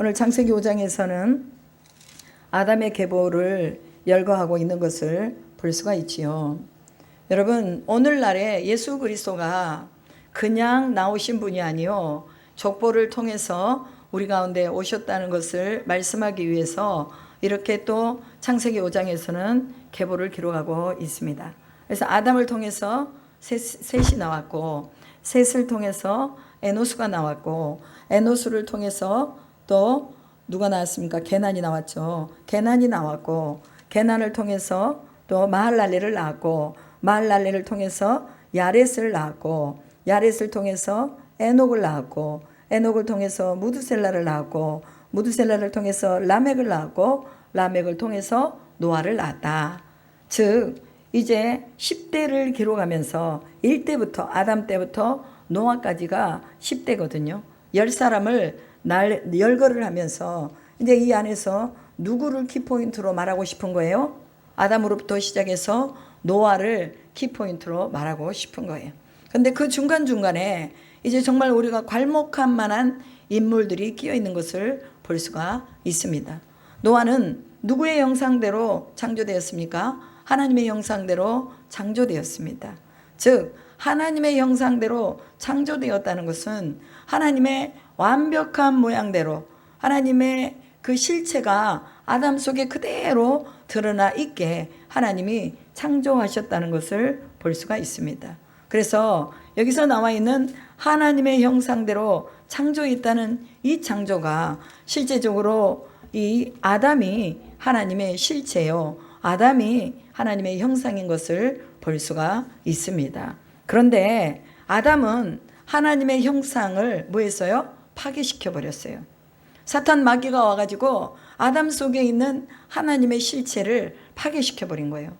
오늘 창세기 5장에서는 아담의 계보를 열거하고 있는 것을 볼 수가 있지요. 여러분, 오늘날에 예수 그리스도가 그냥 나오신 분이 아니요 족보를 통해서 우리 가운데 오셨다는 것을 말씀하기 위해서 이렇게 또 창세기 5장에서는 계보를 기록하고 있습니다. 그래서 아담을 통해서 셋이 나왔고, 셋을 통해서 에노스가 나왔고, 에노스를 통해서 또 누가 나왔습니까? 게난이 나왔죠. 게난이 나왔고, 게난을 통해서 또 마할랄레를 낳았고, 마할랄레를 통해서 야렛을 낳았고, 야렛을 통해서 에녹을 낳았고, 에녹을 통해서 무드셀라를 낳았고, 무드셀라를 통해서 라멕을 낳았고, 라멕을 통해서 노아를 낳았다. 즉 이제 10대를 기록하면서 1대부터 아담 때부터 노아까지가 10대거든요. 10사람을 열거를 하면서 이제 이 안에서 누구를 키포인트로 말하고 싶은 거예요? 아담으로부터 시작해서 노아를 키포인트로 말하고 싶은 거예요. 근데 그 중간중간에 이제 정말 우리가 괄목할 만한 인물들이 끼어 있는 것을 볼 수가 있습니다. 노아는 누구의 형상대로 창조되었습니까? 하나님의 형상대로 창조되었습니다. 즉 하나님의 형상대로 창조되었다는 것은 하나님의 완벽한 모양대로 하나님의 그 실체가 아담 속에 그대로 드러나 있게 하나님이 창조하셨다는 것을 볼 수가 있습니다. 그래서 여기서 나와 있는 하나님의 형상대로 창조했다는 이 창조가 실제적으로 이 아담이 하나님의 실체요, 아담이 하나님의 형상인 것을 볼 수가 있습니다. 그런데 아담은 하나님의 형상을 뭐 했어요? 파괴시켜 버렸어요. 사탄 마귀가 와가지고 아담 속에 있는 하나님의 실체를 파괴시켜 버린 거예요.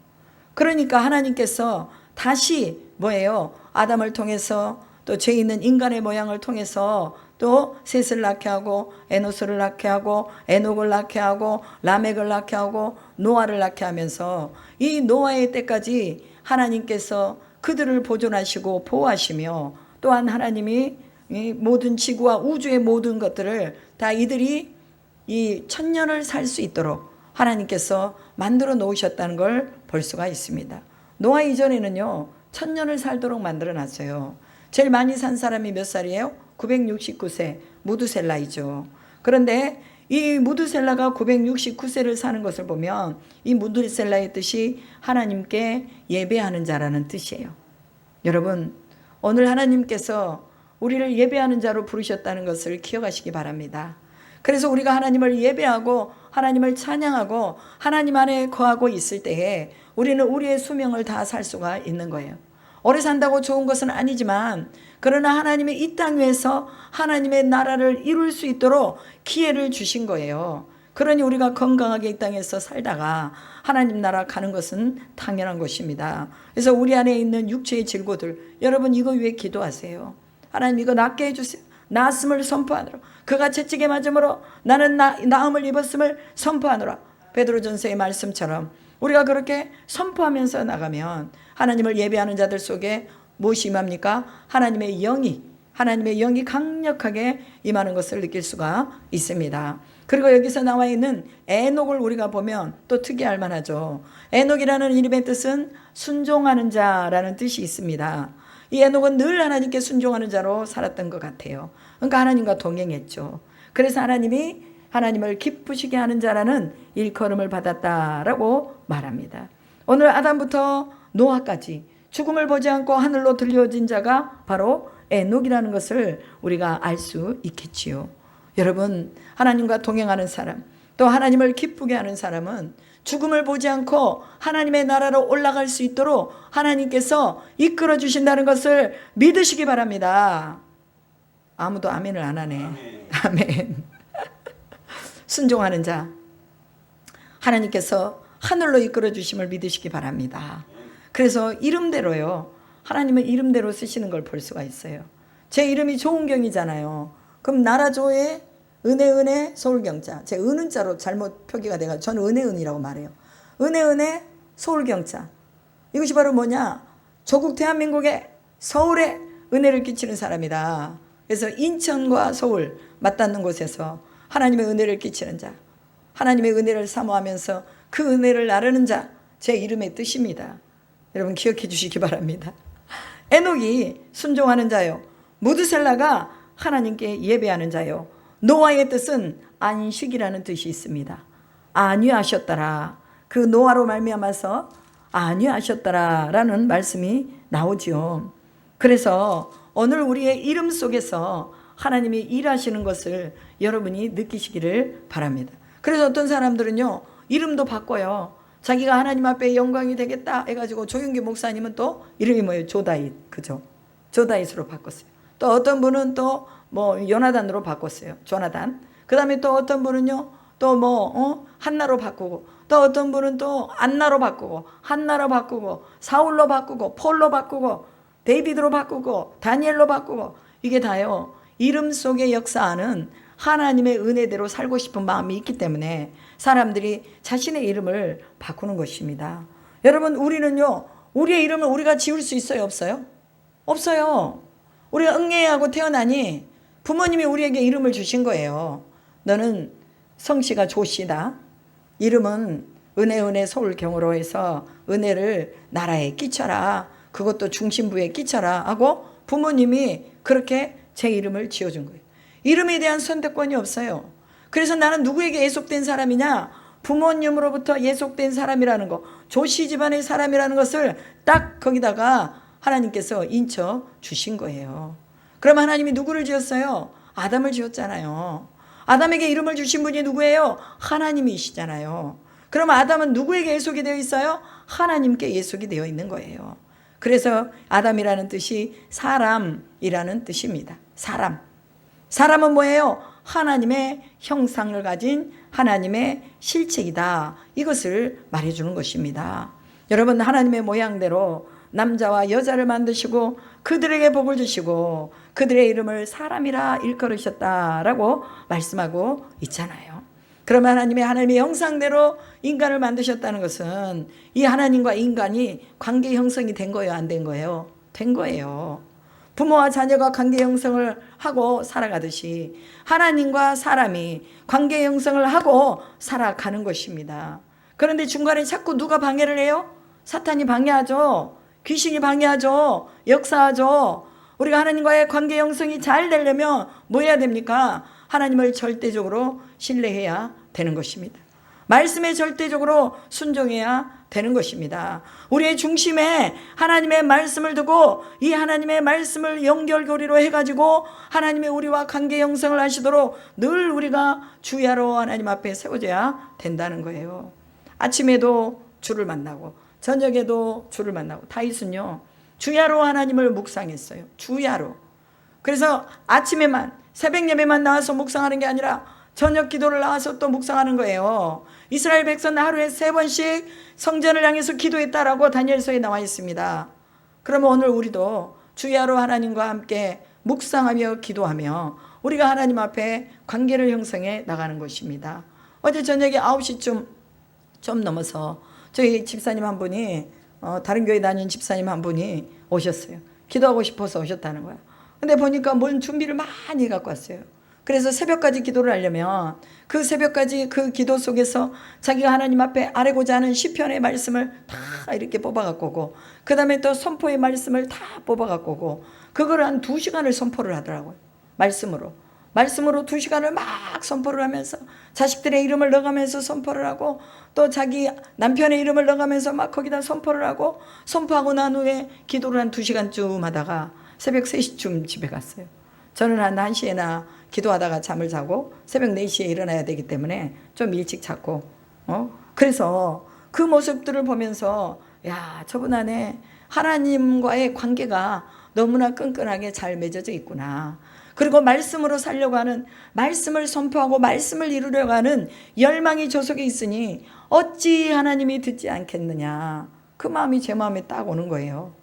그러니까 하나님께서 다시 뭐예요? 아담을 통해서 또 죄 있는 인간의 모양을 통해서 또 셋을 낳게 하고 에노스를 낳게 하고 에녹을 낳게 하고 라멕을 낳게 하고 노아를 낳게 하면서 이 노아의 때까지 하나님께서 그들을 보존하시고 보호하시며, 또한 하나님이 이 모든 지구와 우주의 모든 것들을 다 이들이 이 천년을 살 수 있도록 하나님께서 만들어 놓으셨다는 걸 볼 수가 있습니다. 노아 이전에는요 천년을 살도록 만들어 놨어요. 제일 많이 산 사람이 몇 살이에요? 969세 무드셀라이죠. 그런데 이 무드셀라가 969세를 사는 것을 보면 이 무드셀라의 뜻이 하나님께 예배하는 자라는 뜻이에요. 여러분, 오늘 하나님께서 우리를 예배하는 자로 부르셨다는 것을 기억하시기 바랍니다. 그래서 우리가 하나님을 예배하고 하나님을 찬양하고 하나님 안에 거하고 있을 때에 우리는 우리의 수명을 다 살 수가 있는 거예요. 오래 산다고 좋은 것은 아니지만, 그러나 하나님이 이 땅 위에서 하나님의 나라를 이룰 수 있도록 기회를 주신 거예요. 그러니 우리가 건강하게 이 땅에서 살다가 하나님 나라 가는 것은 당연한 것입니다. 그래서 우리 안에 있는 육체의 질고들, 여러분 이거 위해 기도하세요. 하나님 이거 낫게 해주세요. 나았음을 선포하노라. 그가 채찍에 맞음으로 나는 나음을 입었음을 선포하노라. 베드로전서의 말씀처럼 우리가 그렇게 선포하면서 나가면 하나님을 예배하는 자들 속에 무엇이 임합니까? 하나님의 영이 강력하게 임하는 것을 느낄 수가 있습니다. 그리고 여기서 나와 있는 에녹을 우리가 보면 또 특이할 만하죠. 에녹이라는 이름의 뜻은 순종하는 자라는 뜻이 있습니다. 이 에녹은 늘 하나님께 순종하는 자로 살았던 것 같아요. 그러니까 하나님과 동행했죠. 그래서 하나님이 하나님을 기쁘시게 하는 자라는 일컬음을 받았다라고 말합니다. 오늘 아담부터 노아까지 죽음을 보지 않고 하늘로 들려진 자가 바로 에녹이라는 것을 우리가 알 수 있겠지요. 여러분, 하나님과 동행하는 사람, 또 하나님을 기쁘게 하는 사람은 죽음을 보지 않고 하나님의 나라로 올라갈 수 있도록 하나님께서 이끌어 주신다는 것을 믿으시기 바랍니다. 아무도 아멘을 안 하네. 아멘. 순종하는 자, 하나님께서 하늘로 이끌어 주심을 믿으시기 바랍니다. 그래서 이름대로요, 하나님은 이름대로 쓰시는 걸 볼 수가 있어요. 제 이름이 조은경이잖아요. 그럼 나라조의 은혜 서울경자, 제 은은자로 잘못 표기가 돼가지고 저는 은혜은이라고 말해요. 은혜 서울경자, 이것이 바로 뭐냐? 조국 대한민국의 서울에 은혜를 끼치는 사람이다. 그래서 인천과 서울 맞닿는 곳에서 하나님의 은혜를 끼치는 자, 하나님의 은혜를 사모하면서 그 은혜를 나르는 자, 제 이름의 뜻입니다. 여러분 기억해 주시기 바랍니다. 에녹이 순종하는 자요, 무드셀라가 하나님께 예배하는 자요, 노아의 뜻은 안식이라는 뜻이 있습니다. 안위하셨더라. 그 노아로 말미암아서 안위하셨더라라는 말씀이 나오지요. 그래서 오늘 우리의 이름 속에서 하나님이 일하시는 것을 여러분이 느끼시기를 바랍니다. 그래서 어떤 사람들은요, 이름도 바꿔요. 자기가 하나님 앞에 영광이 되겠다 해가지고, 조윤기 목사님은 또 이름이 뭐예요? 조다잇, 그죠? 조다잇으로 바꿨어요. 또 어떤 분은 또 뭐 요나단으로 바꿨어요. 조나단. 그 다음에 또 어떤 분은요, 또 뭐 한나로 바꾸고, 또 어떤 분은 또 안나로 바꾸고, 한나로 바꾸고, 사울로 바꾸고, 폴로 바꾸고, 데이비드로 바꾸고, 다니엘로 바꾸고, 이게 다요, 이름 속에 역사하는 하나님의 은혜대로 살고 싶은 마음이 있기 때문에 사람들이 자신의 이름을 바꾸는 것입니다. 여러분, 우리는요, 우리의 이름을 우리가 지을 수 있어요, 없어요? 없어요. 우리가 응애하고 태어나니 부모님이 우리에게 이름을 주신 거예요. 너는 성씨가 조씨다. 이름은 은혜 서울경으로 해서 은혜를 나라에 끼쳐라. 그것도 중심부에 끼쳐라 하고 부모님이 그렇게 제 이름을 지어준 거예요. 이름에 대한 선택권이 없어요. 그래서 나는 누구에게 예속된 사람이냐? 부모님으로부터 예속된 사람이라는 거, 조씨 집안의 사람이라는 것을 딱 거기다가 하나님께서 인쳐 주신 거예요. 그럼 하나님이 누구를 지었어요? 아담을 지었잖아요. 아담에게 이름을 주신 분이 누구예요? 하나님이시잖아요. 그럼 아담은 누구에게 예속이 되어 있어요? 하나님께 예속이 되어 있는 거예요. 그래서 아담이라는 뜻이 사람이라는 뜻입니다. 사람은 뭐예요? 하나님의 형상을 가진 하나님의 실체이다. 이것을 말해주는 것입니다. 여러분, 하나님의 모양대로 남자와 여자를 만드시고 그들에게 복을 주시고 그들의 이름을 사람이라 일컬으셨다라고 말씀하고 있잖아요. 그러면 하나님의 형상대로 인간을 만드셨다는 것은 이 하나님과 인간이 관계 형성이 된 거예요, 안 된 거예요? 된 거예요. 부모와 자녀가 관계 형성을 하고 살아가듯이 하나님과 사람이 관계 형성을 하고 살아가는 것입니다. 그런데 중간에 자꾸 누가 방해를 해요? 사탄이 방해하죠. 귀신이 방해하죠. 역사하죠. 우리가 하나님과의 관계 형성이 잘 되려면 뭐 해야 됩니까? 하나님을 절대적으로 신뢰해야 되는 것입니다. 말씀에 절대적으로 순종해야 되는 것입니다. 우리의 중심에 하나님의 말씀을 두고 이 하나님의 말씀을 연결고리로 해가지고 하나님의 우리와 관계 형성을 하시도록 늘 우리가 주야로 하나님 앞에 세워져야 된다는 거예요. 아침에도 주를 만나고 저녁에도 주를 만나고, 다윗은요 주야로 하나님을 묵상했어요. 주야로. 그래서 아침에만 새벽 예배만 나와서 묵상하는 게 아니라 저녁 기도를 나와서 또 묵상하는 거예요. 이스라엘 백성은 하루에 3번씩 성전을 향해서 기도했다라고 다니엘서에 나와 있습니다. 그러면 오늘 우리도 주야로 하나님과 함께 묵상하며 기도하며 우리가 하나님 앞에 관계를 형성해 나가는 것입니다. 어제 저녁에 9시쯤 좀 넘어서 저희 집사님 한 분이 다른 교회 다니는 집사님 한 분이 오셨어요. 기도하고 싶어서 오셨다는 거예요. 근데 보니까 뭔 준비를 많이 갖고 왔어요. 그래서 새벽까지 기도를 하려면 그 새벽까지 그 기도 속에서 자기가 하나님 앞에 아뢰고자 하는 시편의 말씀을 다 이렇게 뽑아갖고 오고, 그 다음에 또 선포의 말씀을 다 뽑아갖고 오고, 그걸 한 2시간을 선포를 하더라고요. 말씀으로 2시간을 막 선포를 하면서 자식들의 이름을 넣어가면서 선포를 하고, 또 자기 남편의 이름을 넣어가면서 막 거기다 선포를 하고, 선포하고 난 후에 기도를 한 2시간쯤 하다가 새벽 3시쯤 집에 갔어요. 저는 한 1시에나 기도하다가 잠을 자고 새벽 4시에 일어나야 되기 때문에 좀 일찍 잤고, 그래서 그 모습들을 보면서 야, 저분 안에 하나님과의 관계가 너무나 끈끈하게 잘 맺어져 있구나. 그리고 말씀으로 살려고 하는, 말씀을 선포하고 말씀을 이루려고 하는 열망이 저 속에 있으니 어찌 하나님이 듣지 않겠느냐. 그 마음이 제 마음에 딱 오는 거예요.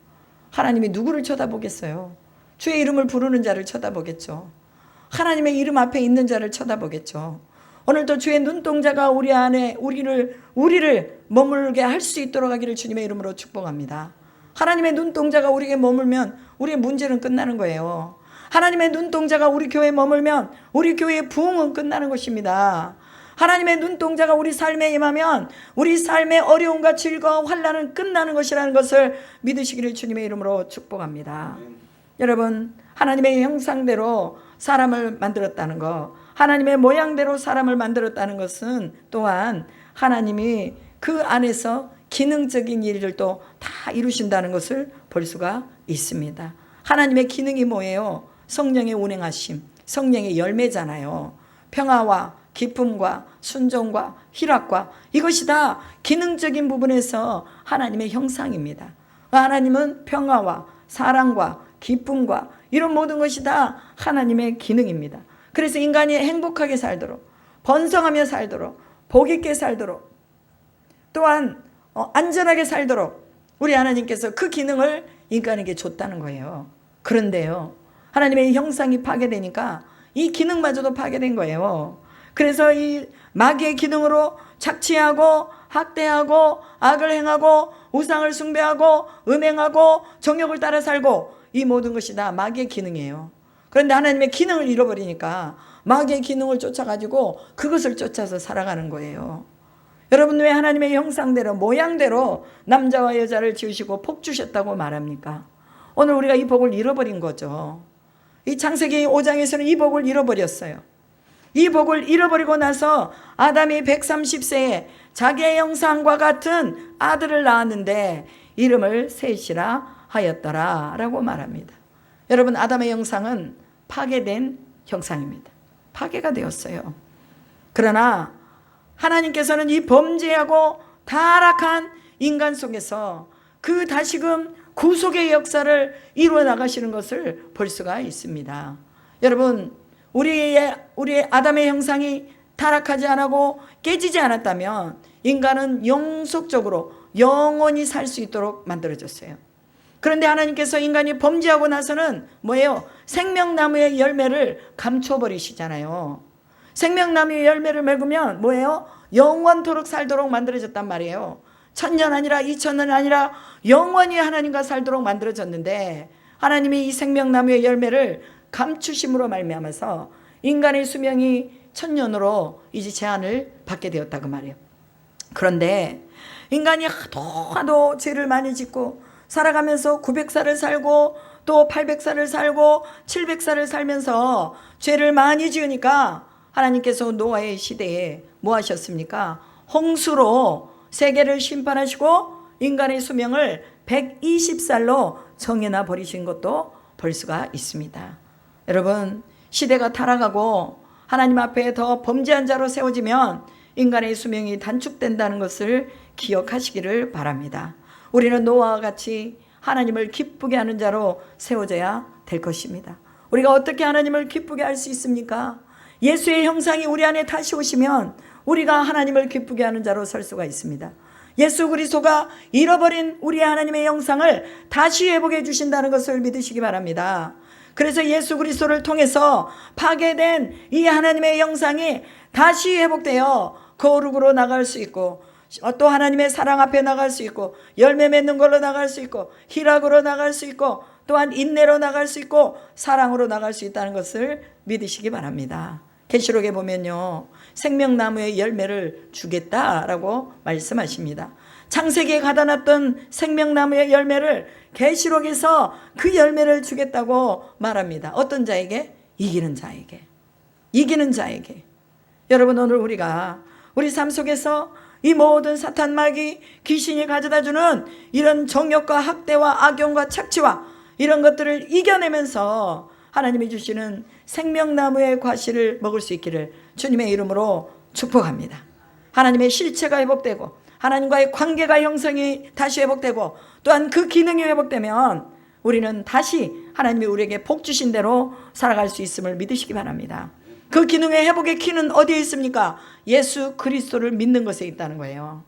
하나님이 누구를 쳐다보겠어요? 주의 이름을 부르는 자를 쳐다보겠죠. 하나님의 이름 앞에 있는 자를 쳐다보겠죠. 오늘도 주의 눈동자가 우리 안에 우리를 머물게 할 수 있도록 하기를 주님의 이름으로 축복합니다. 하나님의 눈동자가 우리에게 머물면 우리의 문제는 끝나는 거예요. 하나님의 눈동자가 우리 교회에 머물면 우리 교회의 부흥은 끝나는 것입니다. 하나님의 눈동자가 우리 삶에 임하면 우리 삶의 어려움과 즐거움, 환난은 끝나는 것이라는 것을 믿으시기를 주님의 이름으로 축복합니다. 여러분, 하나님의 형상대로 사람을 만들었다는 것, 하나님의 모양대로 사람을 만들었다는 것은 또한 하나님이 그 안에서 기능적인 일들도 다 이루신다는 것을 볼 수가 있습니다. 하나님의 기능이 뭐예요? 성령의 운행하심, 성령의 열매잖아요. 평화와 기쁨과 순종과 희락과, 이것이 다 기능적인 부분에서 하나님의 형상입니다. 하나님은 평화와 사랑과 기쁨과 이런 모든 것이 다 하나님의 기능입니다. 그래서 인간이 행복하게 살도록, 번성하며 살도록, 복 있게 살도록, 또한 안전하게 살도록 우리 하나님께서 그 기능을 인간에게 줬다는 거예요. 그런데요, 하나님의 형상이 파괴되니까 이 기능마저도 파괴된 거예요. 그래서 이 마귀의 기능으로 착취하고 학대하고 악을 행하고 우상을 숭배하고 음행하고 정욕을 따라 살고, 이 모든 것이 다 마귀의 기능이에요. 그런데 하나님의 기능을 잃어버리니까 마귀의 기능을 쫓아가지고 그것을 쫓아서 살아가는 거예요. 여러분, 왜 하나님의 형상대로 모양대로 남자와 여자를 지으시고 복 주셨다고 말합니까? 오늘 우리가 이 복을 잃어버린 거죠. 이 창세기 5장에서는 이 복을 잃어버렸어요. 이 복을 잃어버리고 나서 아담이 130세에 자기의 형상과 같은 아들을 낳았는데 이름을 셋이라 하였더라 라고 말합니다. 여러분, 아담의 형상은 파괴된 형상입니다. 파괴가 되었어요. 그러나 하나님께서는 이 범죄하고 타락한 인간 속에서 그 다시금 구속의 역사를 이루어 나가시는 것을 볼 수가 있습니다. 여러분, 우리의 아담의 형상이 타락하지 않고 깨지지 않았다면 인간은 영속적으로 영원히 살 수 있도록 만들어졌어요. 그런데 하나님께서 인간이 범죄하고 나서는 뭐예요? 생명나무의 열매를 감춰버리시잖아요. 생명나무의 열매를 맺으면 뭐예요? 영원토록 살도록 만들어졌단 말이에요. 1000년 아니라 2000년 아니라 영원히 하나님과 살도록 만들어졌는데, 하나님이 이 생명나무의 열매를 감추심으로 말미암아서 인간의 수명이 1000년으로 이제 제한을 받게 되었다고 말이에요. 그런데 인간이 하도 죄를 많이 짓고 살아가면서 900살을 살고 또 800살을 살고 700살을 살면서 죄를 많이 지으니까 하나님께서 노아의 시대에 뭐 하셨습니까? 홍수로 세계를 심판하시고 인간의 수명을 120살로 정해놔 버리신 것도 볼 수가 있습니다. 여러분, 시대가 타락하고 하나님 앞에 더 범죄한 자로 세워지면 인간의 수명이 단축된다는 것을 기억하시기를 바랍니다. 우리는 노아와 같이 하나님을 기쁘게 하는 자로 세워져야 될 것입니다. 우리가 어떻게 하나님을 기쁘게 할 수 있습니까? 예수의 형상이 우리 안에 다시 오시면 우리가 하나님을 기쁘게 하는 자로 설 수가 있습니다. 예수 그리스도가 잃어버린 우리의 하나님의 형상을 다시 회복해 주신다는 것을 믿으시기 바랍니다. 그래서 예수 그리스도를 통해서 파괴된 이 하나님의 형상이 다시 회복되어 거룩으로 나갈 수 있고, 또 하나님의 사랑 앞에 나갈 수 있고, 열매 맺는 걸로 나갈 수 있고, 희락으로 나갈 수 있고, 또한 인내로 나갈 수 있고, 사랑으로 나갈 수 있다는 것을 믿으시기 바랍니다. 계시록에 보면요, 생명나무의 열매를 주겠다라고 말씀하십니다. 창세기에 가다 놨던 생명나무의 열매를 계시록에서 그 열매를 주겠다고 말합니다. 어떤 자에게? 이기는 자에게. 이기는 자에게. 여러분, 오늘 우리가 우리 삶 속에서 이 모든 사탄 마귀 귀신이 가져다주는 이런 정욕과 학대와 악용과 착취와 이런 것들을 이겨내면서 하나님이 주시는 생명나무의 과실을 먹을 수 있기를 주님의 이름으로 축복합니다. 하나님의 실체가 회복되고 하나님과의 관계가 형성이 다시 회복되고 또한 그 기능이 회복되면 우리는 다시 하나님이 우리에게 복 주신 대로 살아갈 수 있음을 믿으시기 바랍니다. 그 기능의 회복의 키는 어디에 있습니까? 예수 그리스도를 믿는 것에 있다는 거예요.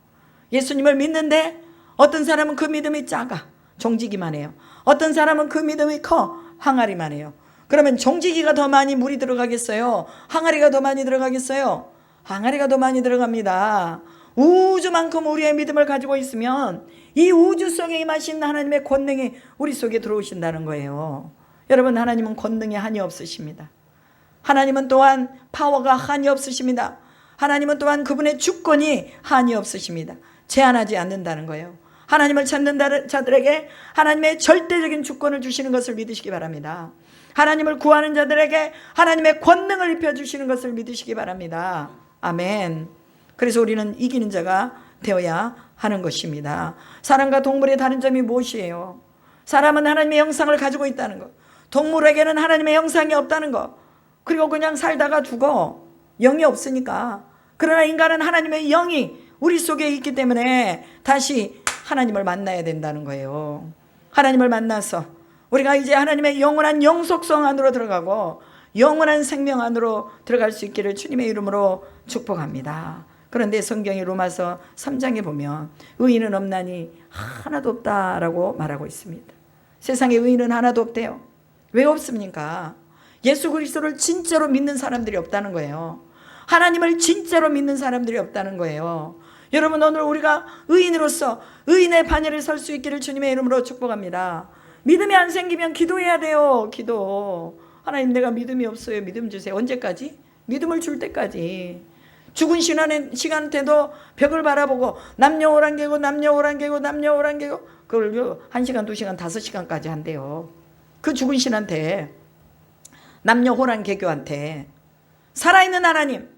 예수님을 믿는데 어떤 사람은 그 믿음이 작아, 종지기만 해요. 어떤 사람은 그 믿음이 커, 항아리만 해요. 그러면 종지기가 더 많이 물이 들어가겠어요? 항아리가 더 많이 들어가겠어요? 항아리가 더 많이 들어갑니다. 우주만큼 우리의 믿음을 가지고 있으면 이 우주 속에 임하신 하나님의 권능이 우리 속에 들어오신다는 거예요. 여러분, 하나님은 권능에 한이 없으십니다. 하나님은 또한 파워가 한이 없으십니다. 하나님은 또한 그분의 주권이 한이 없으십니다. 제한하지 않는다는 거예요. 하나님을 찾는 자들에게 하나님의 절대적인 주권을 주시는 것을 믿으시기 바랍니다. 하나님을 구하는 자들에게 하나님의 권능을 입혀주시는 것을 믿으시기 바랍니다. 아멘. 그래서 우리는 이기는 자가 되어야 하는 것입니다. 사람과 동물의 다른 점이 무엇이에요? 사람은 하나님의 형상을 가지고 있다는 것, 동물에게는 하나님의 형상이 없다는 것, 그리고 그냥 살다가 죽어. 영이 없으니까. 그러나 인간은 하나님의 영이 우리 속에 있기 때문에 다시 하나님을 만나야 된다는 거예요. 하나님을 만나서 우리가 이제 하나님의 영원한 영속성 안으로 들어가고 영원한 생명 안으로 들어갈 수 있기를 주님의 이름으로 축복합니다. 그런데 성경이 로마서 3장에 보면 의인은 없나니 하나도 없다라고 말하고 있습니다. 세상에 의인은 하나도 없대요. 왜 없습니까? 예수 그리스도를 진짜로 믿는 사람들이 없다는 거예요. 하나님을 진짜로 믿는 사람들이 없다는 거예요. 여러분, 오늘 우리가 의인으로서 의인의 반열에 설 수 있기를 주님의 이름으로 축복합니다. 믿음이 안 생기면 기도해야 돼요. 기도. 하나님, 내가 믿음이 없어요. 믿음 주세요. 언제까지? 믿음을 줄 때까지. 죽은 시간 때도 벽을 바라보고 남녀 오란개고 남녀 오란개고 남녀 오란개고 그걸 1시간 2시간 5시간까지 한대요. 그 죽은 신한테, 남녀 호란개교한테 살아있는 하나님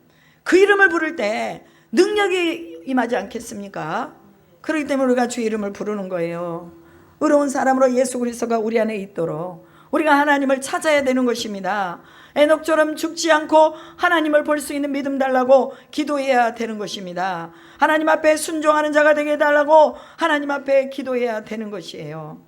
그 이름을 부를 때 능력이 임하지 않겠습니까? 그렇기 때문에 우리가 주의 이름을 부르는 거예요. 의로운 사람으로 예수 그리스도가 우리 안에 있도록 우리가 하나님을 찾아야 되는 것입니다. 에녹처럼 죽지 않고 하나님을 볼 수 있는 믿음 달라고 기도해야 되는 것입니다. 하나님 앞에 순종하는 자가 되게 해달라고 하나님 앞에 기도해야 되는 것이에요.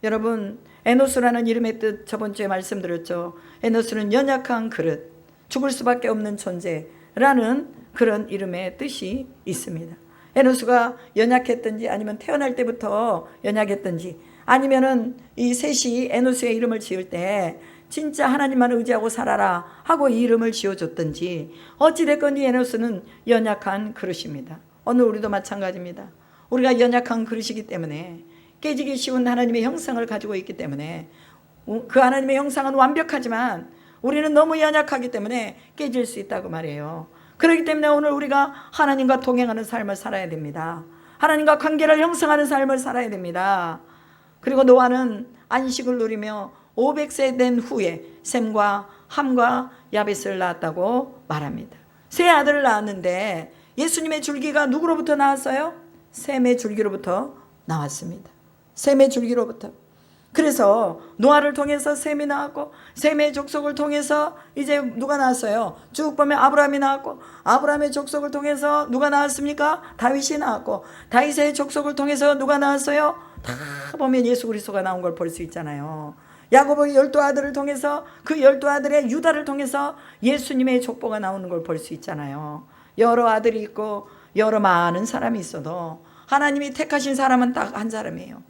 여러분, 에노스라는 이름의 뜻 저번 주에 말씀드렸죠. 에노스는 연약한 그릇, 죽을 수밖에 없는 존재라는 그런 이름의 뜻이 있습니다. 에노스가 연약했든지 아니면 태어날 때부터 연약했든지 아니면은 이 셋이 에노스의 이름을 지을 때 진짜 하나님만 의지하고 살아라 하고 이 이름을 지어줬든지 어찌됐건 이 에노스는 연약한 그릇입니다. 오늘 우리도 마찬가지입니다. 우리가 연약한 그릇이기 때문에 깨지기 쉬운 하나님의 형상을 가지고 있기 때문에 그 하나님의 형상은 완벽하지만 우리는 너무 연약하기 때문에 깨질 수 있다고 말해요. 그렇기 때문에 오늘 우리가 하나님과 동행하는 삶을 살아야 됩니다. 하나님과 관계를 형성하는 삶을 살아야 됩니다. 그리고 노아는 안식을 누리며 500세 된 후에 셈과 함과 야벳을 낳았다고 말합니다. 세 아들을 낳았는데 예수님의 줄기가 누구로부터 나왔어요? 셈의 줄기로부터 나왔습니다. 셈의 줄기로부터. 그래서 노아를 통해서 셈이 나왔고 셈의 족속을 통해서 이제 누가 나왔어요? 쭉 보면 아브라함이 나왔고 아브라함의 족속을 통해서 누가 나왔습니까? 다윗이 나왔고 다윗의 족속을 통해서 누가 나왔어요? 다 보면 예수 그리스도가 나온 걸 볼 수 있잖아요. 야곱의 12아들을 통해서 그 12아들의 유다를 통해서 예수님의 족보가 나오는 걸 볼 수 있잖아요. 여러 아들이 있고 여러 많은 사람이 있어도 하나님이 택하신 사람은 딱 한 사람이에요.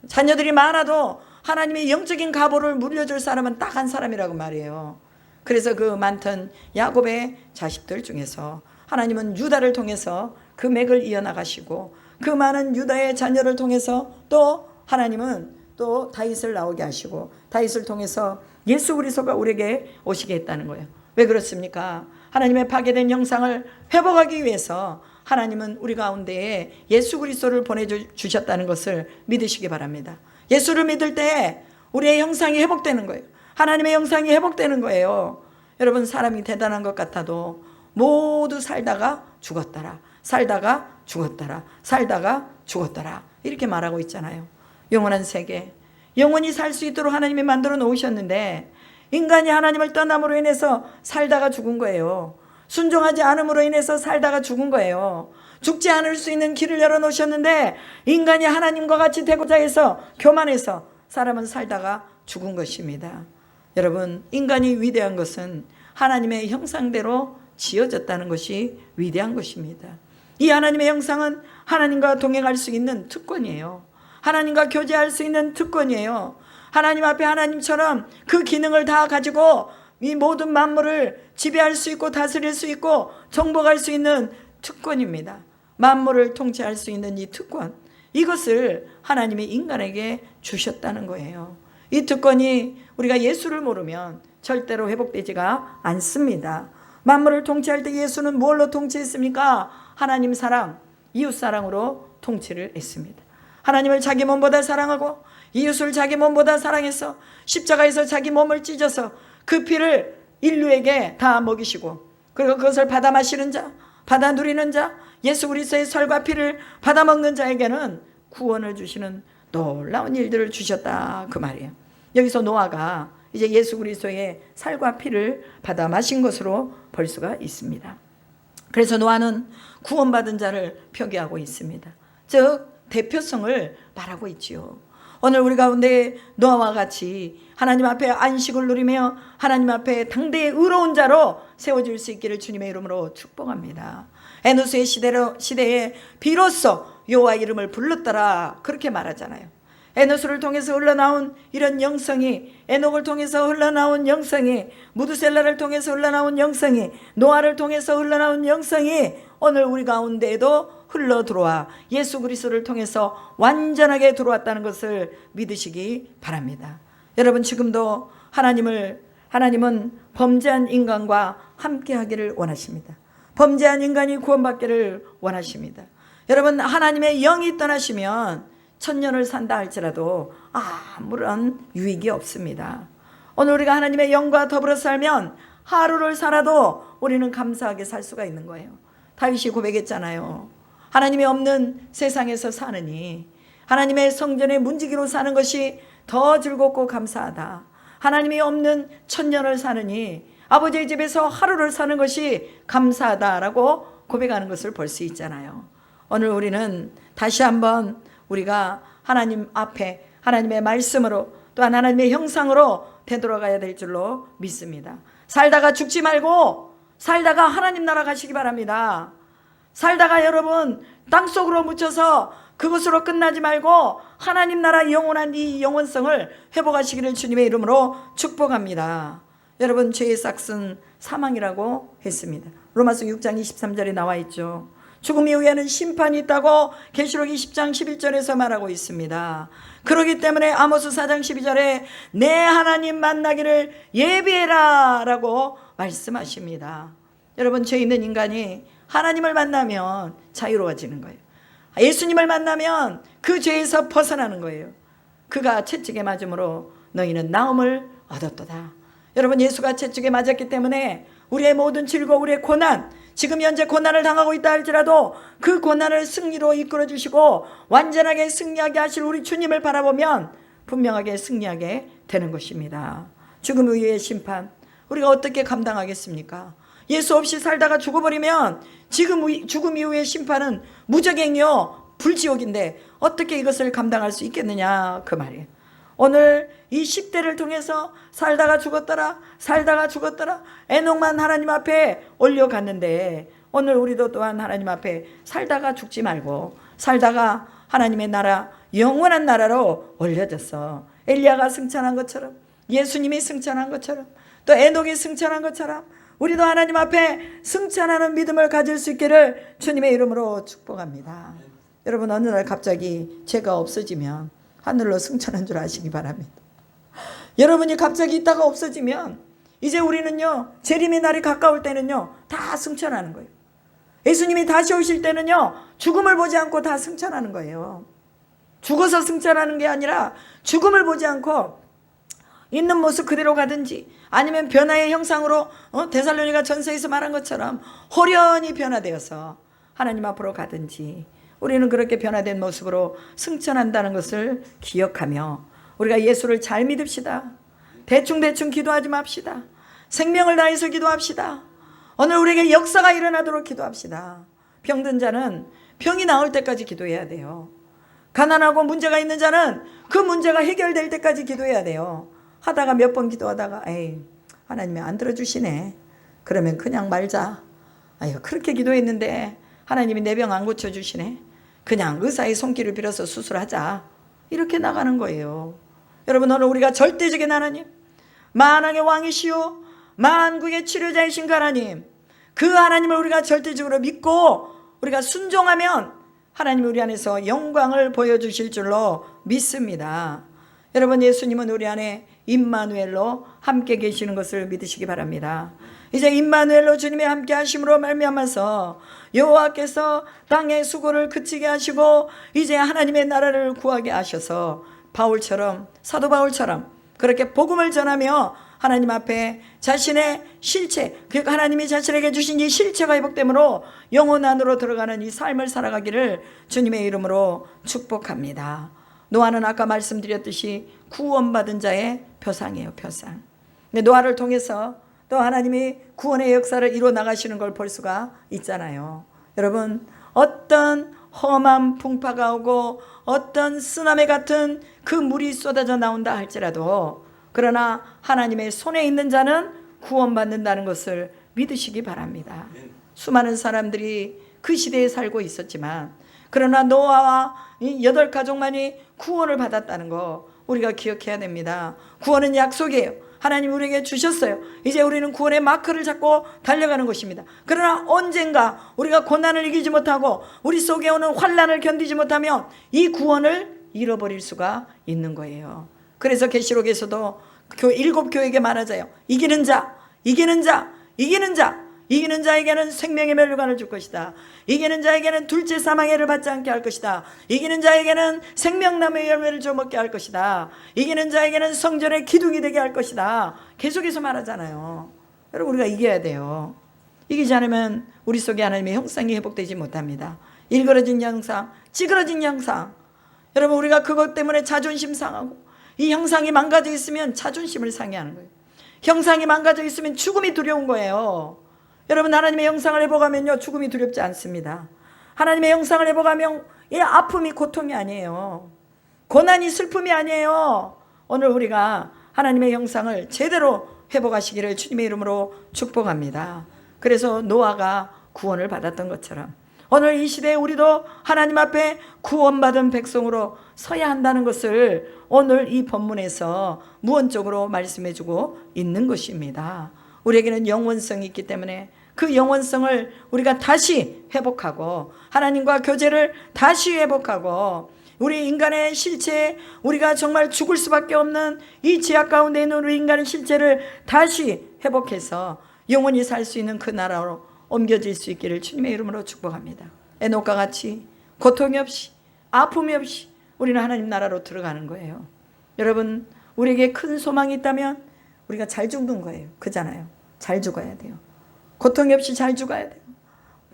자녀들이 많아도 하나님의 영적인 가보를 물려줄 사람은 딱 한 사람이라고 말이에요. 그래서 그 많던 야곱의 자식들 중에서 하나님은 유다를 통해서 그 맥을 이어나가시고 그 많은 유다의 자녀를 통해서 또 하나님은 또 다윗을 나오게 하시고 다윗을 통해서 예수 그리스도가 우리에게 오시게 했다는 거예요. 왜 그렇습니까? 하나님의 파괴된 형상을 회복하기 위해서 하나님은 우리 가운데에 예수 그리스도를 보내주셨다는 것을 믿으시기 바랍니다. 예수를 믿을 때 우리의 형상이 회복되는 거예요. 하나님의 형상이 회복되는 거예요. 여러분, 사람이 대단한 것 같아도 모두 살다가 죽었더라, 살다가 죽었더라, 살다가 죽었더라 이렇게 말하고 있잖아요. 영원한 세계, 영원히 살 수 있도록 하나님이 만들어 놓으셨는데 인간이 하나님을 떠남으로 인해서 살다가 죽은 거예요. 순종하지 않음으로 인해서 살다가 죽은 거예요. 죽지 않을 수 있는 길을 열어놓으셨는데 인간이 하나님과 같이 되고자 해서 교만해서 사람은 살다가 죽은 것입니다. 여러분, 인간이 위대한 것은 하나님의 형상대로 지어졌다는 것이 위대한 것입니다. 이 하나님의 형상은 하나님과 동행할 수 있는 특권이에요. 하나님과 교제할 수 있는 특권이에요. 하나님 앞에 하나님처럼 그 기능을 다 가지고 이 모든 만물을 지배할 수 있고 다스릴 수 있고 정복할 수 있는 특권입니다. 만물을 통치할 수 있는 이 특권, 이것을 하나님이 인간에게 주셨다는 거예요. 이 특권이 우리가 예수를 모르면 절대로 회복되지가 않습니다. 만물을 통치할 때 예수는 뭘로 통치했습니까? 하나님 사랑, 이웃 사랑으로 통치를 했습니다. 하나님을 자기 몸보다 사랑하고 이웃을 자기 몸보다 사랑해서 십자가에서 자기 몸을 찢어서 그 피를 인류에게 다 먹이시고, 그리고 그것을 받아 마시는 자, 받아 누리는 자, 예수 그리스도의 살과 피를 받아 먹는 자에게는 구원을 주시는 놀라운 일들을 주셨다, 그 말이에요. 여기서 노아가 이제 예수 그리스도의 살과 피를 받아 마신 것으로 볼 수가 있습니다. 그래서 노아는 구원받은 자를 표기하고 있습니다. 즉 대표성을 말하고 있지요. 오늘 우리 가운데 노아와 같이 하나님 앞에 안식을 누리며 하나님 앞에 당대의 의로운 자로 세워질 수 있기를 주님의 이름으로 축복합니다. 에노스의 시대에 비로소 여호와 이름을 불렀더라, 그렇게 말하잖아요. 에노스를 통해서 흘러나온 이런 영성이, 에녹을 통해서 흘러나온 영성이, 무드셀라를 통해서 흘러나온 영성이, 노아를 통해서 흘러나온 영성이 오늘 우리 가운데에도 흘러 들어와 예수 그리스도를 통해서 완전하게 들어왔다는 것을 믿으시기 바랍니다. 여러분, 지금도 하나님은 범죄한 인간과 함께 하기를 원하십니다. 범죄한 인간이 구원받기를 원하십니다. 여러분, 하나님의 영이 떠나시면 천년을 산다 할지라도 아무런 유익이 없습니다. 오늘 우리가 하나님의 영과 더불어 살면 하루를 살아도 우리는 감사하게 살 수가 있는 거예요. 다윗이 고백했잖아요. 하나님이 없는 세상에서 사느니 하나님의 성전의 문지기로 사는 것이 더 즐겁고 감사하다. 하나님이 없는 천년을 사느니 아버지의 집에서 하루를 사는 것이 감사하다라고 고백하는 것을 볼 수 있잖아요. 오늘 우리는 다시 한번 우리가 하나님 앞에 하나님의 말씀으로 또한 하나님의 형상으로 되돌아가야 될 줄로 믿습니다. 살다가 죽지 말고 살다가 하나님 나라 가시기 바랍니다. 살다가 여러분 땅속으로 묻혀서 그것으로 끝나지 말고 하나님 나라 영원한 이 영원성을 회복하시기를 주님의 이름으로 축복합니다. 여러분, 죄의 싹은 사망이라고 했습니다. 로마서 6장 23절에 나와 있죠. 죽음 이후에는 심판이 있다고 계시록 20장 11절에서 말하고 있습니다. 그렇기 때문에 아모스 4장 12절에 내 하나님 만나기를 예비해라 라고 말씀하십니다. 여러분, 죄 있는 인간이 하나님을 만나면 자유로워지는 거예요. 예수님을 만나면 그 죄에서 벗어나는 거예요. 그가 채찍에 맞음으로 너희는 나음을 얻었도다. 여러분, 예수가 채찍에 맞았기 때문에 우리의 모든 즐거움, 우리의 고난, 지금 현재 고난을 당하고 있다 할지라도 그 고난을 승리로 이끌어 주시고 완전하게 승리하게 하실 우리 주님을 바라보면 분명하게 승리하게 되는 것입니다. 죽음 이후의 심판, 우리가 어떻게 감당하겠습니까? 예수 없이 살다가 죽어버리면 죽음 이후의 심판은 무적행이요 불지옥인데 어떻게 이것을 감당할 수 있겠느냐, 그 말이에요. 오늘 이 10대를 통해서 살다가 죽었더라 에녹만 하나님 앞에 올려갔는데 오늘 우리도 또한 하나님 앞에 살다가 죽지 말고 살다가 하나님의 나라, 영원한 나라로 올려졌어. 엘리야가 승천한 것처럼, 예수님이 승천한 것처럼, 또 에녹이 승천한 것처럼 우리도 하나님 앞에 승천하는 믿음을 가질 수 있기를 주님의 이름으로 축복합니다. 여러분, 어느 날 갑자기 죄가 없어지면 하늘로 승천한 줄 아시기 바랍니다. 여러분이 갑자기 있다가 없어지면 이제 우리는요, 재림의 날이 가까울 때는요 다 승천하는 거예요. 예수님이 다시 오실 때는요 죽음을 보지 않고 다 승천하는 거예요. 죽어서 승천하는 게 아니라 죽음을 보지 않고 있는 모습 그대로 가든지 아니면 변화의 형상으로 데살로니가 전서에서 말한 것처럼 호련히 변화되어서 하나님 앞으로 가든지 우리는 그렇게 변화된 모습으로 승천한다는 것을 기억하며 우리가 예수를 잘 믿읍시다. 대충 기도하지 맙시다. 생명을 다해서 기도합시다. 오늘 우리에게 역사가 일어나도록 기도합시다. 병든 자는 병이 나을 때까지 기도해야 돼요. 가난하고 문제가 있는 자는 그 문제가 해결될 때까지 기도해야 돼요. 하다가 몇 번 기도하다가 하나님이 안 들어주시네. 그러면 그냥 말자. 그렇게 기도했는데 하나님이 내 병 안 고쳐주시네. 그냥 의사의 손길을 빌어서 수술하자. 이렇게 나가는 거예요. 여러분, 오늘 우리가 절대적인 하나님, 만왕의 왕이시오 만국의 치료자이신 그 하나님, 그 하나님을 우리가 절대적으로 믿고 우리가 순종하면 하나님이 우리 안에서 영광을 보여주실 줄로 믿습니다. 여러분, 예수님은 우리 안에 임마누엘로 함께 계시는 것을 믿으시기 바랍니다. 이제 임마누엘로 주님의 함께 하심으로 말미암아서 여호와께서 땅의 수고를 그치게 하시고 이제 하나님의 나라를 구하게 하셔서 바울처럼, 사도 바울처럼 그렇게 복음을 전하며 하나님 앞에 자신의 실체, 그러니까 하나님이 자신에게 주신 이 실체가 회복됨으로 영혼 안으로 들어가는 이 삶을 살아가기를 주님의 이름으로 축복합니다. 노아는 아까 말씀드렸듯이 구원받은 자의 표상이에요, 표상. 근데 노아를 통해서 또 하나님이 구원의 역사를 이루어 나가시는 걸 볼 수가 있잖아요. 여러분, 어떤 험한 풍파가 오고 어떤 쓰나미 같은 그 물이 쏟아져 나온다 할지라도, 그러나 하나님의 손에 있는 자는 구원받는다는 것을 믿으시기 바랍니다. 수많은 사람들이 그 시대에 살고 있었지만, 그러나 노아와 이 8가족만이 구원을 받았다는 거 우리가 기억해야 됩니다. 구원은 약속이에요. 하나님 우리에게 주셨어요. 이제 우리는 구원의 마크를 잡고 달려가는 것입니다. 그러나 언젠가 우리가 고난을 이기지 못하고 우리 속에 오는 환난을 견디지 못하면 이 구원을 잃어버릴 수가 있는 거예요. 그래서 계시록에서도 7교회에게 말하자요. 이기는 자, 이기는 자, 이기는 자, 이기는 자에게는 생명의 멸류관을 줄 것이다. 이기는 자에게는 둘째 사망의 해를 받지 않게 할 것이다. 이기는 자에게는 생명나무의 열매를 줘 먹게 할 것이다. 이기는 자에게는 성전의 기둥이 되게 할 것이다. 계속해서 말하잖아요. 여러분, 우리가 이겨야 돼요. 이기지 않으면 우리 속에 하나님의 형상이 회복되지 못합니다. 일그러진 형상, 찌그러진 형상. 여러분, 우리가 그것 때문에 자존심 상하고, 이 형상이 망가져 있으면 자존심을 상해하는 거예요. 형상이 망가져 있으면 죽음이 두려운 거예요. 여러분, 하나님의 형상을 회복하면요, 죽음이 두렵지 않습니다. 하나님의 형상을 회복하면 이 아픔이 고통이 아니에요. 고난이 슬픔이 아니에요. 오늘 우리가 하나님의 형상을 제대로 회복하시기를 주님의 이름으로 축복합니다. 그래서 노아가 구원을 받았던 것처럼 오늘 이 시대에 우리도 하나님 앞에 구원받은 백성으로 서야 한다는 것을 오늘 이 본문에서 무언적으로 말씀해주고 있는 것입니다. 우리에게는 영원성이 있기 때문에 그 영원성을 우리가 다시 회복하고 하나님과 교제를 다시 회복하고 우리 인간의 실체, 우리가 정말 죽을 수밖에 없는 이 죄악 가운데 있는 우리 인간의 실체를 다시 회복해서 영원히 살 수 있는 그 나라로 옮겨질 수 있기를 주님의 이름으로 축복합니다. 에녹과 같이 고통이 없이 아픔이 없이 우리는 하나님 나라로 들어가는 거예요. 여러분, 우리에게 큰 소망이 있다면 우리가 잘 죽는 거예요. 그잖아요. 잘 죽어야 돼요. 고통이 없이 잘 죽어야 돼요.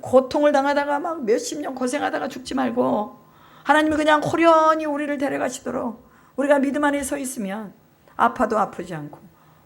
고통을 당하다가 막 몇십 년 고생하다가 죽지 말고 하나님이 그냥 호련히 우리를 데려가시도록 우리가 믿음 안에 서 있으면 아파도 아프지 않고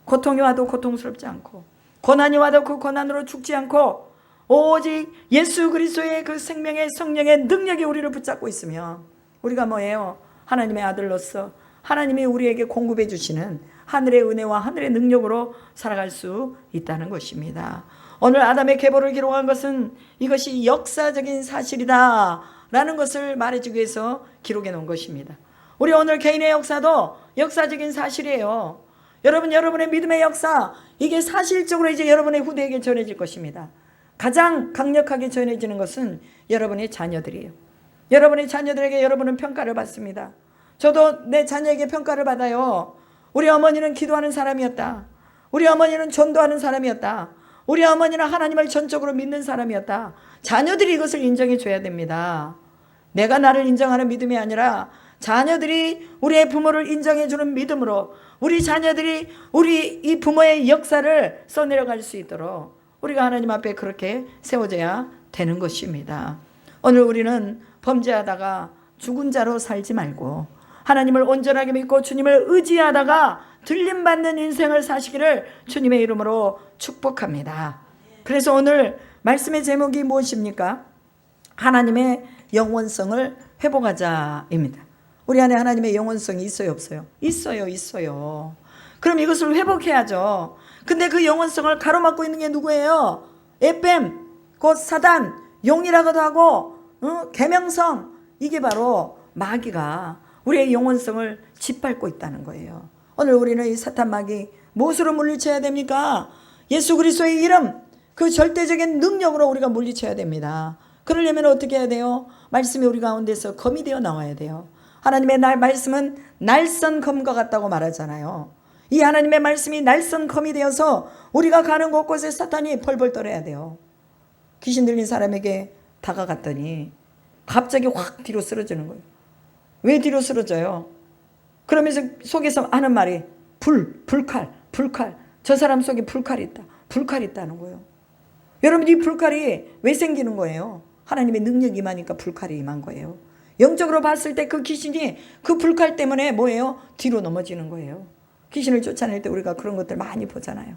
고통이 와도 고통스럽지 않고 고난이 와도 그 고난으로 죽지 않고 오직 예수 그리스도의 그 생명의 성령의 능력이 우리를 붙잡고 있으면 우리가 뭐예요? 하나님의 아들로서 하나님이 우리에게 공급해 주시는 하늘의 은혜와 하늘의 능력으로 살아갈 수 있다는 것입니다. 오늘 아담의 계보를 기록한 것은 이것이 역사적인 사실이다 라는 것을 말해주기 위해서 기록해 놓은 것입니다. 우리 오늘 개인의 역사도 역사적인 사실이에요. 여러분, 여러분의 믿음의 역사, 이게 사실적으로 이제 여러분의 후대에게 전해질 것입니다. 가장 강력하게 전해지는 것은 여러분의 자녀들이에요. 여러분의 자녀들에게 여러분은 평가를 받습니다. 저도 내 자녀에게 평가를 받아요. 우리 어머니는 기도하는 사람이었다. 우리 어머니는 전도하는 사람이었다. 우리 어머니는 하나님을 전적으로 믿는 사람이었다. 자녀들이 이것을 인정해 줘야 됩니다. 내가 나를 인정하는 믿음이 아니라 자녀들이 우리의 부모를 인정해 주는 믿음으로 우리 자녀들이 우리 이 부모의 역사를 써내려갈 수 있도록 우리가 하나님 앞에 그렇게 세워져야 되는 것입니다. 오늘 우리는 범죄하다가 죽은 자로 살지 말고 하나님을 온전하게 믿고 주님을 의지하다가 들림받는 인생을 사시기를 주님의 이름으로 축복합니다. 그래서 오늘 말씀의 제목이 무엇입니까? 하나님의 영원성을 회복하자입니다. 우리 안에 하나님의 영원성이 있어요, 없어요? 있어요. 그럼 이것을 회복해야죠. 근데 그 영원성을 가로막고 있는 게 누구예요? 에뱀, 곧 사단, 용이라고도 하고 계명성, 이게 바로 마귀가 우리의 영원성을 짓밟고 있다는 거예요. 오늘 우리는 이 사탄 마귀 무엇으로 물리쳐야 됩니까? 예수 그리스도의 이름, 그 절대적인 능력으로 우리가 물리쳐야 됩니다. 그러려면 어떻게 해야 돼요? 말씀이 우리 가운데서 검이 되어 나와야 돼요. 하나님의 말씀은 날선 검과 같다고 말하잖아요. 이 하나님의 말씀이 날선 검이 되어서 우리가 가는 곳곳에 사탄이 벌벌 떨어야 돼요. 귀신 들린 사람에게 다가갔더니 갑자기 확 뒤로 쓰러지는 거예요. 왜 뒤로 쓰러져요? 그러면서 속에서 하는 말이 불칼. 저 사람 속에 불칼이 있다. 불칼이 있다는 거예요. 여러분, 이 불칼이 왜 생기는 거예요? 하나님의 능력이 임하니까 불칼이 임한 거예요. 영적으로 봤을 때 그 귀신이 그 불칼 때문에 뭐예요? 뒤로 넘어지는 거예요. 귀신을 쫓아낼 때 우리가 그런 것들 많이 보잖아요.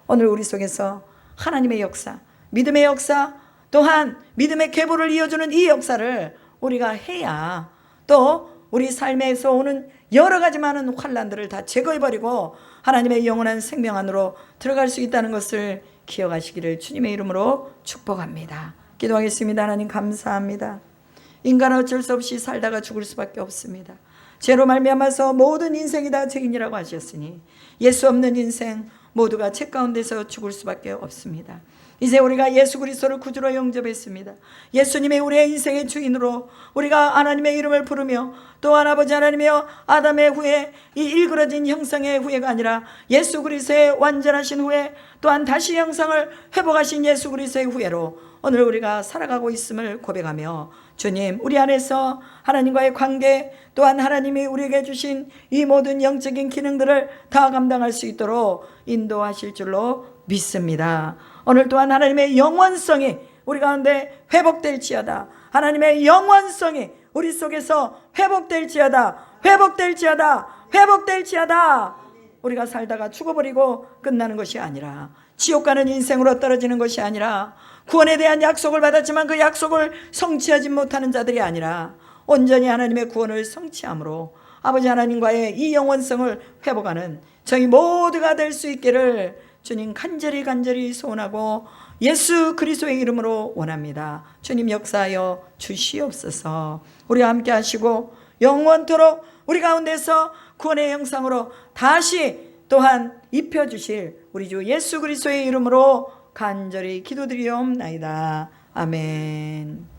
오늘 우리 속에서 하나님의 역사, 믿음의 역사, 또한 믿음의 계보를 이어주는 이 역사를 우리가 해야 또 우리 삶에서 오는 여러 가지 많은 환난들을 다 제거해버리고 하나님의 영원한 생명 안으로 들어갈 수 있다는 것을 기억하시기를 주님의 이름으로 축복합니다. 기도하겠습니다. 하나님 감사합니다. 인간은 어쩔 수 없이 살다가 죽을 수밖에 없습니다. 죄로 말미암아서 모든 인생이 다 죄인이라고 하셨으니 예수 없는 인생 모두가 죄 가운데서 죽을 수밖에 없습니다. 이제 우리가 예수 그리스도를 구주로 영접했습니다. 예수님의 우리의 인생의 주인으로 우리가 하나님의 이름을 부르며 또한 아버지 하나님이여 아담의 후에 이 일그러진 형상의 후회가 아니라 예수 그리스도의 완전하신 후회 또한 다시 형상을 회복하신 예수 그리스도의 후회로 오늘 우리가 살아가고 있음을 고백하며 주님 우리 안에서 하나님과의 관계 또한 하나님이 우리에게 주신 이 모든 영적인 기능들을 다 감당할 수 있도록 인도하실 줄로 믿습니다. 오늘 또한 하나님의 영원성이 우리 가운데 회복될지어다. 하나님의 영원성이 우리 속에서 회복될지어다. 우리가 살다가 죽어버리고 끝나는 것이 아니라 지옥 가는 인생으로 떨어지는 것이 아니라 구원에 대한 약속을 받았지만 그 약속을 성취하지 못하는 자들이 아니라 온전히 하나님의 구원을 성취함으로 아버지 하나님과의 이 영원성을 회복하는 저희 모두가 될 수 있기를 주님 간절히 소원하고 예수 그리스도의 이름으로 원합니다. 주님 역사하여 주시옵소서. 우리와 함께 하시고 영원토록 우리 가운데서 구원의 형상으로 다시 또한 입혀주실 우리 주 예수 그리스도의 이름으로 간절히 기도드리옵나이다. 아멘.